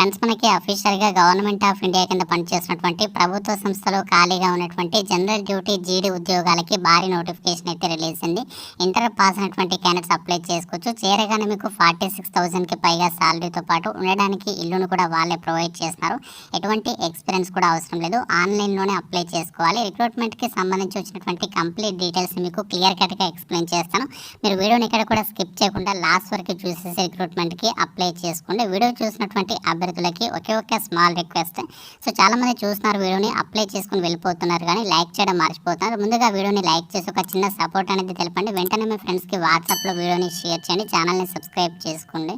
Friends, మనకి అఫీషియల్గా government of India కింద పనిచేస్తున్నటువంటి ప్రభుత్వ సంస్థలో ఖాళీగా ఉన్నటువంటి జనరల్ డ్యూటీ జీడీ ఉద్యోగాలకి భారీ నోటిఫికేషన్ అయితే రిలీజ్ అయింది. ఇంటర్ పాస్ అయినటువంటి క్యాండిడేట్స్ అప్లై చేసుకోవచ్చు. చేరగానే మీకు 46,000కి పైగా శాలరీతో పాటు ఉండడానికి ఇల్లును కూడా వాళ్ళే ప్రొవైడ్ చేస్తున్నారు. ఎటువంటి ఎక్స్పీరియన్స్ కూడా అవసరం లేదు. ఆన్లైన్లోనే అప్లై చేసుకోవాలి. రిక్రూట్మెంట్కి సంబంధించి వచ్చినటువంటి కంప్లీట్ డీటెయిల్స్ మీకు క్లియర్ కట్గా ఎక్స్ప్లెయిన్ చేస్తాను. మీరు వీడియోని ఇక్కడ కూడా స్కిప్ చేయకుండా లాస్ట్ వరకు చూసేసి రిక్రూట్మెంట్కి అప్లై చేసుకోండి. వీడియో చూసినటువంటి అభ్యర్థులకి ఒకే ఒక స్మాల్ రిక్వెస్ట్. సో చాలా మంది చూస్తున్నారు, వీడియోని అప్లై చేసుకుని వెళ్ళిపోతున్నారు, కానీ లైక్ చేయడం మర్చిపోతున్నారు. ముందుగా వీడియోని లైక్ చేసి ఒక చిన్న సపోర్ట్ అనేది తెలపండి. వెంటనే మీ ఫ్రెండ్స్కి వాట్సాప్లో వీడియోని షేర్ చేయండి. ఛానల్ని సబ్స్క్రైబ్ చేసుకోండి.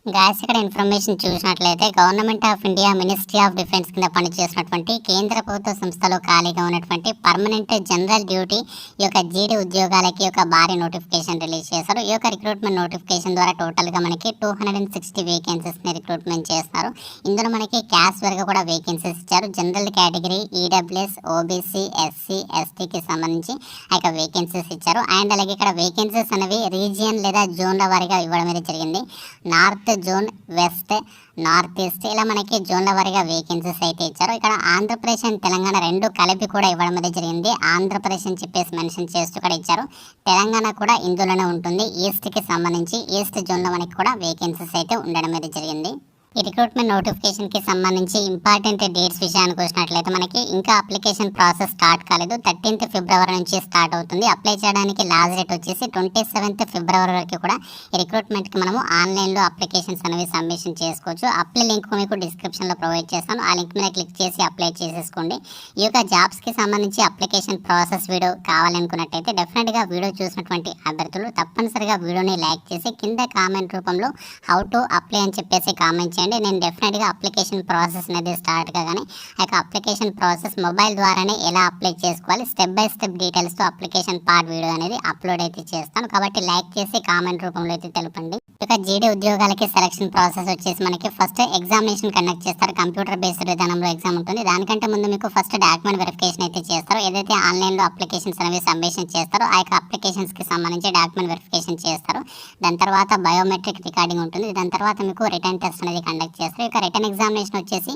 గాయస్, ఇక్కడ ఇన్ఫర్మేషన్ చూసినట్లయితే government of India ministry of defence కింద పనిచేసినటువంటి కేంద్ర ప్రభుత్వ సంస్థలో ఖాళీగా ఉన్నటువంటి పర్మనెంట్ జనరల్ డ్యూటీ ఈ యొక్క జీడీ ఉద్యోగాలకి ఒక భారీ నోటిఫికేషన్ రిలీజ్ చేశారు. ఈ యొక్క రిక్రూట్మెంట్ నోటిఫికేషన్ ద్వారా టోటల్గా మనకి 260 వేకెన్సీస్ని రిక్రూట్మెంట్ చేస్తారు. ఇందులో మనకి క్యాస్ట్ వరకు కూడా వేకెన్సీస్ ఇచ్చారు. General category, EWS, OBC, SC, ఎస్టీకి సంబంధించి ఆ యొక్క వేకెన్సీస్ ఇచ్చారు. అండ్ అలాగే ఇక్కడ వేకెన్సీస్ అనేవి రీజియన్ లేదా జోన్ల వారీగా ఇవ్వడం అనేది జరిగింది. North zone, west, north east, ఇలా మనకి జోన్ల వారీగా వేకెన్సీస్ అయితే ఇచ్చారు. ఇక్కడ ఆంధ్రప్రదేశ్ అండ్ తెలంగాణ రెండు కలిపి కూడా ఇవ్వడం అనేది జరిగింది. ఆంధ్రప్రదేశ్ అని చెప్పేసి మెన్షన్ చేస్తూ కూడా ఇచ్చారు. తెలంగాణ కూడా ఇందులోనే ఉంటుంది. ఈస్ట్కి సంబంధించి ఈస్ట్ జోన్లో మనకి కూడా వేకెన్సీస్ అయితే ఉండడం అనేది జరిగింది. ఈ రిక్రూట్మెంట్ నోటిఫికేషన్కి సంబంధించి ఇంపార్టెంట్ డేట్స్ విషయానికి వచ్చినట్లయితే మనకి ఇంకా అప్లికేషన్ ప్రాసెస్ స్టార్ట్ కాలేదు. 13th ఫిబ్రవరి నుంచి స్టార్ట్ అవుతుంది. అప్లై చేయడానికి లాస్ట్ డేట్ వచ్చేసి 27th ఫిబ్రవరి వరకు కూడా ఈ రిక్రూట్మెంట్కి మనము ఆన్లైన్లో అప్లికేషన్స్ అనేవి సబ్మిషన్ చేసుకోవచ్చు. అప్లై లింక్ మీకు డిస్క్రిప్షన్లో ప్రొవైడ్ చేస్తాను. ఆ లింక్ మీద క్లిక్ చేసి అప్లై చేసేసుకోండి. ఈ యొక్క జాబ్స్కి సంబంధించి అప్లికేషన్ ప్రాసెస్ వీడియో కావాలనుకున్నట్టయితే డెఫినెట్గా వీడియో చూసినటువంటి అభ్యర్థులు తప్పనిసరిగా వీడియోని లైక్ చేసి కింద కామెంట్ రూపంలో హౌ టు అప్లై అని చెప్పేసి కామెంట్ చేయండి. నేను డెఫినెట్గా అప్లికేషన్ ప్రాసెస్ అనేది స్టార్ట్ కాగానే ఆ యొక్క అప్లికేషన్ ప్రాసెస్ మొబైల్ ద్వారానే ఎలా అప్లై చేసుకోవాలి, స్టెప్ బై స్టెప్ డీటెయిల్స్తో అప్లికేషన్ పార్ట్ వీడియో అనేది అప్లోడ్ అయితే చేస్తాను. కాబట్టి లైక్ చేసి కామెంట్ రూపంలో అయితే తెలపండి. ఇక జీడీ ఉద్యోగాలకి సెలక్షన్ ప్రాసెస్ వచ్చేసి మనకి ఫస్ట్ ఎగ్జామినేషన్ కండక్ట్ చేస్తారు. కంప్యూటర్ బేస్డ్ విధానంలో ఎగ్జామ్ ఉంటుంది. దానికంటే ముందు మీకు ఫస్ట్ డాక్యుమెంట్ వెరిఫికేషన్ అయితే చేస్తారు. ఏదైతే ఆన్లైన్లో అప్లికేషన్స్ అనేవి సబ్మిషన్ చేస్తారో ఆ యొక్క అప్లికేషన్స్కి సంబంధించి డాక్యుమెంట్ వెరిఫికేషన్ చేస్తారు. దాని తర్వాత బయోమెట్రిక్ రికార్డింగ్ ఉంటుంది. దాని తర్వాత మీకు రిటర్న్ టెస్ట్ అనేది కండక్ట్ చేస్తారు. ఇక రిటర్న్ ఎగ్జామినేషన్ వచ్చేసి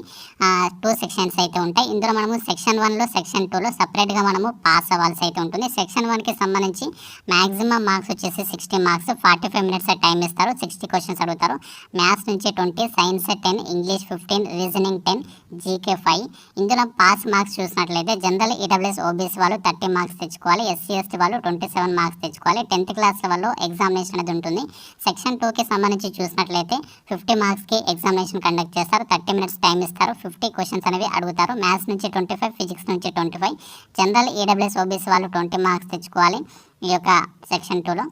2 సెక్షన్స్ అయితే ఉంటాయి. ఇందులో మనము సెక్షన్ 1లో, సెక్షన్ 2లో సపరేట్గా మనము పాస్ అవ్వాల్సి అయితే ఉంటుంది. సెక్షన్ 1కి సంబంధించి మ్యాక్సిమం మార్క్స్ వచ్చేసి 60 మార్క్స్, 45 మినిట్స్ టైం ఇస్తారు. 60 క్వశ్చన్స్ అడుగుతారు. మ్యాథ్స్ నుంచి 20, సైన్స్ 10, ఇంగ్లీష్ 15, రీజనింగ్ 10, జీకే 5. ఇందులో పాస్ మార్క్స్ చూసినట్లయితే జనరల్, ఈడబ్ల్యూఎస్, ఓబీసీ వాళ్ళు 30 మార్క్స్ తెచ్చుకోవాలి. ఎస్సీ, ఎస్టీ వాళ్ళు 27 మార్క్స్ తెచ్చుకోవాలి. 10th క్లాస్ లెవెల్లో ఎగ్జామినేషన్ అనేది ఉంటుంది. సెక్షన్ 2కి సంబంధించి చూసినట్లయితే 50 మార్క్స్కి ఎగ్జామినేషన్ కండక్ట్ చేస్తారు. 30 మినిట్స్ టైం ఇస్తారు. 50 క్వశ్చన్స్ అనేవి అడుగుతారు. మ్యాథ్స్ నుంచి 25, ఫిజిక్స్ నుంచి 25. జనరల్, ఈడబ్ల్యూఎస్, ఓబీసీ వాళ్ళు 20 మార్క్స్ తెచ్చుకోవాలి ఈ యొక్క సెక్షన్ 2లో.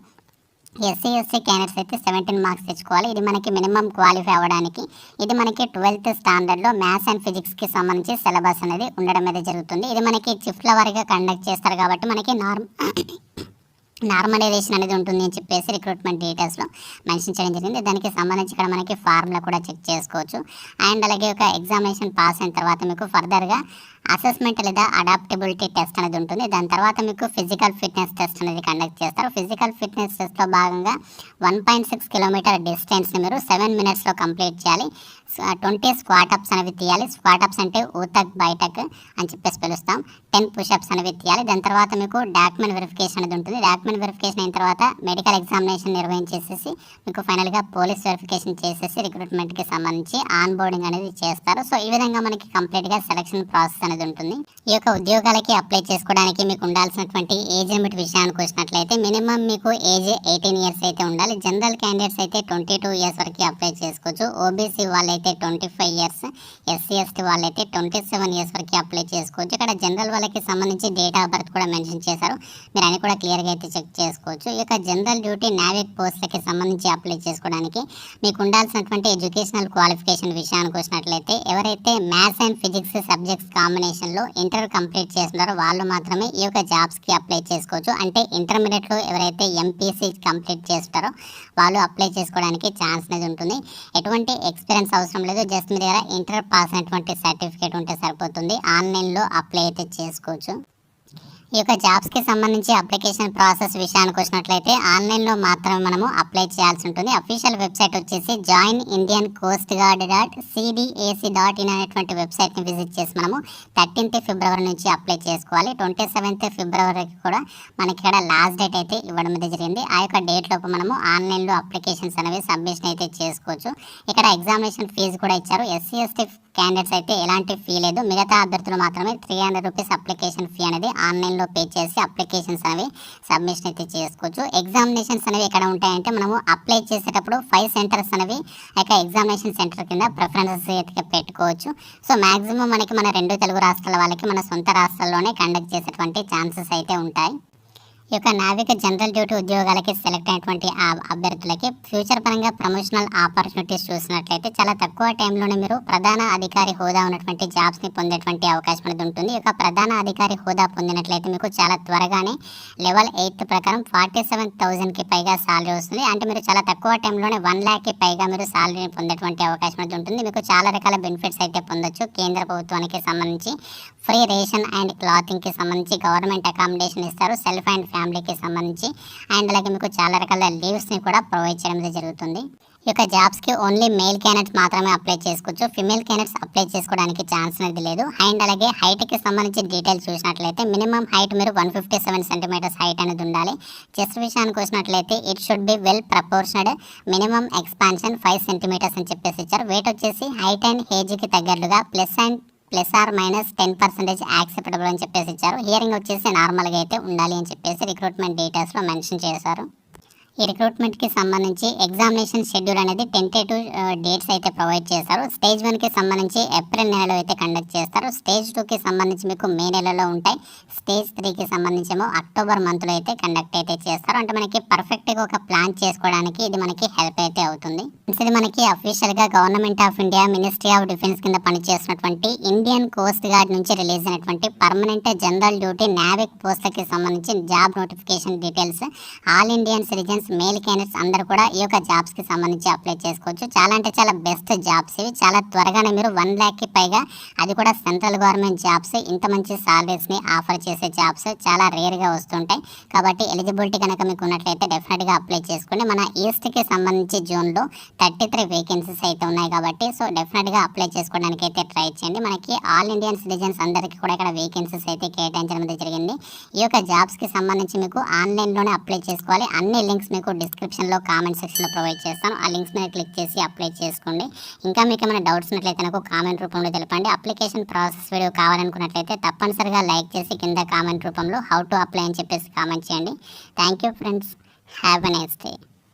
ఎస్సీ, ఎస్టీ క్యాండిడేట్స్ అయితే 17 మార్క్స్ తెచ్చుకోవాలి. ఇది మనకి మినిమం క్వాలిఫై అవ్వడానికి. ఇది మనకి 12th స్టాండర్డ్లో మ్యాథ్స్ అండ్ ఫిజిక్స్కి సంబంధించి సిలబస్ అనేది ఉండడం అనేది జరుగుతుంది. ఇది మనకి షిఫ్ట్ల వారీగా కండక్ట్ చేస్తారు కాబట్టి మనకి నార్మలైజేషన్ అనేది ఉంటుంది అని చెప్పేసి రిక్రూట్మెంట్ డీటెయిల్స్లో మెన్షన్ చేయడం జరిగింది. దానికి సంబంధించి ఇక్కడ మనకి ఫార్ములా కూడా చెక్ చేసుకోవచ్చు. అండ్ అలాగే ఒక ఎగ్జామినేషన్ పాస్ అయిన తర్వాత మీకు ఫర్దర్గా అసెస్మెంట్ లేదా అడాప్టబిలిటీ టెస్ట్ అనేది ఉంటుంది. దాని తర్వాత మీకు ఫిజికల్ ఫిట్నెస్ టెస్ట్ అనేది కండక్ట్ చేస్తారు. ఫిజికల్ ఫిట్నెస్ టెస్ట్లో భాగంగా 1.6 కిలోమీటర్ డిస్టెన్స్ని మీరు 7 మినిట్స్లో కంప్లీట్ చేయాలి. 20 స్క్వాట్ అప్స్ అనేవి తీయాలి. స్క్వాట్ అప్స్ అంటే ఊతక్ బయటక్ అని చెప్పేసి పిలుస్తాం. 10 పుషప్స్ అనేవి తీయాలి. దాని తర్వాత మీకు డాక్యుమెంట్ వెరిఫికేషన్ అనేది ఉంటుంది. డాక్యుమెంట్ వెరిఫికేషన్ అయిన తర్వాత మెడికల్ ఎగ్జామినేషన్ నిర్వహించేసేసి మీకు ఫైనల్గా పోలీస్ వెరిఫికేషన్ చేసేసి రిక్రూట్మెంట్కి సంబంధించి ఆన్ బోర్డింగ్ అనేది చేస్తారు. సో ఈ విధంగా మనకి కంప్లీట్గా సెలక్షన్ ప్రాసెస్ అనేది ఉంటుంది. ఈ యొక్క ఉద్యోగాలకి అప్లై చేసుకోవడానికి మీకు ఉండాల్సినటువంటి ఏజ్ లిమిట్ విషయానికి వచ్చినట్లయితే మినిమం మీకు ఏజ్ 18 ఇయర్స్ అయితే ఉండాలి. జనరల్ క్యాండిడేట్స్ అయితే 22 ఇయర్స్ వరకు అప్లై చేసుకోవచ్చు. ఓబీసీ వాళ్ళైతే 25 ఇయర్స్, ఎస్సీ, ఎస్టీ వాళ్ళైతే 27 ఇయర్స్ వరకు అప్లై చేసుకోవచ్చు. ఇక్కడ జనరల్ వాళ్ళకి సంబంధించి డేట్ ఆఫ్ బర్త్ కూడా మెన్షన్ చేశారు. మీరు అని కూడా క్లియర్గా అయితే చెక్ చేసుకోవచ్చు. ఈ యొక్క జనరల్ డ్యూటీ నావిక్ పోస్టులకి సంబంధించి అప్లై చేసుకోవడానికి మీకు ఉండాల్సినటువంటి ఎడ్యుకేషనల్ క్వాలిఫికేషన్ విషయానికి వచ్చినట్లయితే ఎవరైతే మ్యాథ్స్ అండ్ ఫిజిక్స్ సబ్జెక్ట్స్ కాంబినేషన్లో ఇంటర్ కంప్లీట్ చేస్తున్నారో వాళ్ళు మాత్రమే ఈ యొక్క జాబ్స్కి అప్లై చేసుకోవచ్చు. అంటే ఇంటర్మీడియట్లో ఎవరైతే ఎంపీసీ కంప్లీట్ చేస్తారో వాళ్ళు అప్లై చేసుకోవడానికి ఛాన్స్ అనేది ఉంటుంది. ఎటువంటి ఎక్స్పీరియన్స్ అవసరం లేదు. జస్ట్ మీ దగ్గర ఇంటర్ పాస్ అయినటువంటి సర్టిఫికేట్ ఉంటే సరిపోతుంది. ఆన్లైన్లో అప్లై అయితే చేసుకోవచ్చు. ఈ యొక్క జాబ్స్కి సంబంధించి అప్లికేషన్ ప్రాసెస్ విషయానికి వచ్చినట్లయితే ఆన్లైన్లో మాత్రమే మనము అప్లై చేయాల్సి ఉంటుంది. అఫీషియల్ వెబ్సైట్ వచ్చేసి joinIndianCoastGuard.cdac.in అనేటువంటి వెబ్సైట్ని విజిట్ చేసి మనము 13th ఫిబ్రవరి నుంచి అప్లై చేసుకోవాలి. 27th ఫిబ్రవరికి కూడా మనకి ఇక్కడ లాస్ట్ డేట్ అయితే ఇవ్వడం జరిగింది. ఆ యొక్క డేట్ లోపు మనము ఆన్లైన్లో అప్లికేషన్స్ అనేవి సబ్మిషన్ అయితే చేసుకోవచ్చు. ఇక్కడ ఎగ్జామినేషన్ ఫీజు కూడా ఇచ్చారు. SC ST క్యాండిడేట్స్ అయితే ఎలాంటి ఫీ లేదు. మిగతా అభ్యర్థులు మాత్రమే 300 రూపీస్ అప్లికేషన్ ఫీ అనేది ఆన్లైన్లో పే చేసి అప్లికేషన్స్ అనేవి సబ్మిషన్ అయితే చేసుకోవచ్చు. ఎగ్జామినేషన్స్ అనేవి ఎక్కడ ఉంటాయంటే మనము అప్లై చేసేటప్పుడు 5 సెంటర్స్ అనేవి ఎగ్జామినేషన్ సెంటర్ కింద ప్రిఫరెన్సెస్ అయితే పెట్టుకోవచ్చు. సో మ్యాక్సిమం మనకి మన 2 తెలుగు రాష్ట్రాల వాళ్ళకి మన సొంత రాష్ట్రాల్లోనే కండక్ట్ చేసేటువంటి ఛాన్సెస్ అయితే ఉంటాయి. ఈ యొక్క నావిక జనరల్ డ్యూటీ ఉద్యోగాలకి సెలెక్ట్ అయినటువంటి అభ్యర్థులకి ఫ్యూచర్ పరంగా ప్రమోషనల్ ఆపర్చునిటీస్ చూసినట్లయితే చాలా తక్కువ టైంలోనే మీరు ప్రధాన అధికారి హోదా ఉన్నటువంటి జాబ్స్ని పొందేటువంటి అవకాశం అనేది ఉంటుంది. ఈ యొక్క ప్రధాన అధికారి హోదా పొందినట్లయితే మీకు చాలా త్వరగానే లెవెల్ 8 ప్రకారం 47,000కి పైగా సాలరీ వస్తుంది. అంటే మీరు చాలా తక్కువ టైంలోనే 1 lakh పైగా మీరు సాలరీని పొందేటువంటి అవకాశం అనేది ఉంటుంది. మీకు చాలా రకాల బెనిఫిట్స్ అయితే పొందొచ్చు. కేంద్ర ప్రభుత్వానికి సంబంధించి ఫ్రీ రేషన్ అండ్ క్లాతింగ్కి సంబంధించి గవర్నమెంట్ అకామిడేషన్ ఇస్తారు. సెల్ఫ్ అండ్ ఫ్యామిలీకి సంబంధించి అండ్ అలాగే మీకు చాలా రకాల లీవ్స్ని కూడా ప్రొవైడ్ చేయడం జరుగుతుంది. ఈ యొక్క జాబ్స్కి ఓన్లీ మేల్ క్యాండిడేట్స్ మాత్రమే అప్లై చేసుకోవచ్చు. ఫిమేల్ క్యాండిడేట్స్ అప్లై చేసుకోవడానికి ఛాన్స్ అనేది లేదు. అండ్ అలాగే హైట్కి సంబంధించి డీటెయిల్స్ చూసినట్లయితే మినిమం హైట్ మీరు 157 సెంటీమీటర్స్ హైట్ అనేది ఉండాలి. చెస్ట్ విషయానికి వచ్చినట్లయితే it should be well proportioned, minimum expansion 5 centimetres అని చెప్పేసి ఇచ్చారు. వెయిట్ వచ్చేసి హైట్ అండ్ ఏజ్కి తగ్గట్లుగా +10% యాక్సెప్టబుల్ అని చెప్పేసి ఇచ్చారు. హియరింగ్ వచ్చేసి నార్మల్గా అయితే ఉండాలి అని చెప్పేసి రిక్రూట్మెంట్ డీటెయిల్స్లో మెన్షన్ చేశారు. ఈ రిక్రూట్మెంట్కి సంబంధించి ఎగ్జామినేషన్ షెడ్యూల్ అనేది టెంటేటివ్ డేట్స్ అయితే ప్రొవైడ్ చేస్తారు. స్టేజ్ 1కి సంబంధించి ఏప్రిల్ నెలలో అయితే కండక్ట్ చేస్తారు. స్టేజ్ 2కి సంబంధించి మీకు మే నెలలో ఉంటాయి. స్టేజ్ 3కి సంబంధించి ఏమో అక్టోబర్ మంత్లో అయితే కండక్ట్ అయితే చేస్తారు. అంటే మనకి పర్ఫెక్ట్గా ఒక ప్లాన్ చేసుకోవడానికి ఇది మనకి హెల్ప్ అయితే అవుతుంది. ఇది మనకి అఫీషియల్గా government of India ministry of defence కింద పనిచేస్తున్నటువంటి ఇండియన్ కోస్ట్ గార్డ్ నుంచి రిలీజ్ అయినటువంటి పర్మనెంట్ జనరల్ డ్యూటీ నావిక్ పోస్టులకి సంబంధించి job notification details. All Indian citizens male candidates అందరూ కూడా ఈ యొక్క జాబ్స్కి సంబంధించి అప్లై చేసుకోవచ్చు. చాలా అంటే చాలా బెస్ట్ జాబ్స్ ఇవి. చాలా త్వరగానే మీరు 1 lakh పైగా, అది కూడా సెంట్రల్ గవర్నమెంట్ జాబ్స్, ఇంత మంచి సాలరీస్ని ఆఫర్ చేసే జాబ్స్ చాలా రేర్గా వస్తుంటాయి. కాబట్టి ఎలిజిబిలిటీ కనుక మీకు ఉన్నట్లయితే డెఫినెట్గా అప్లై చేసుకోండి. మన ఈస్ట్కి సంబంధించి జోన్లో 33 వేకెన్సీస్ అయితే ఉన్నాయి కాబట్టి సో డెఫినెట్గా అప్లై చేసుకోవడానికి అయితే ట్రై చేయండి. మనకి ఆల్ ఇండియన్ సిటిజన్స్ అందరికీ కూడా ఇక్కడ వేకెన్సీస్ అయితే కేటాయించడం జరిగింది. ఈ యొక్క జాబ్స్కి సంబంధించి మీకు ఆన్లైన్లోనే అప్లై చేసుకోవాలి. అన్ని లింక్స్ మీకు డిస్క్రిప్షన్లో కామెంట్ సెక్షన్లో ప్రొవైడ్ చేస్తాను. ఆ లింక్స్ మీద క్లిక్ చేసి అప్లై చేసుకోండి. ఇంకా మీకు ఏమైనా డౌట్స్ ఉన్నట్లయితే నాకు కామెంట్ రూపంలో తెలపండి. అప్లికేషన్ ప్రాసెస్ వీడియో కావాలనుకున్నట్లయితే తప్పనిసరిగా లైక్ చేసి కింద కామెంట్ రూపంలో హౌ టు అప్లై అని చెప్పేసి కామెంట్ చేయండి. Thank you friends. Have a nice day.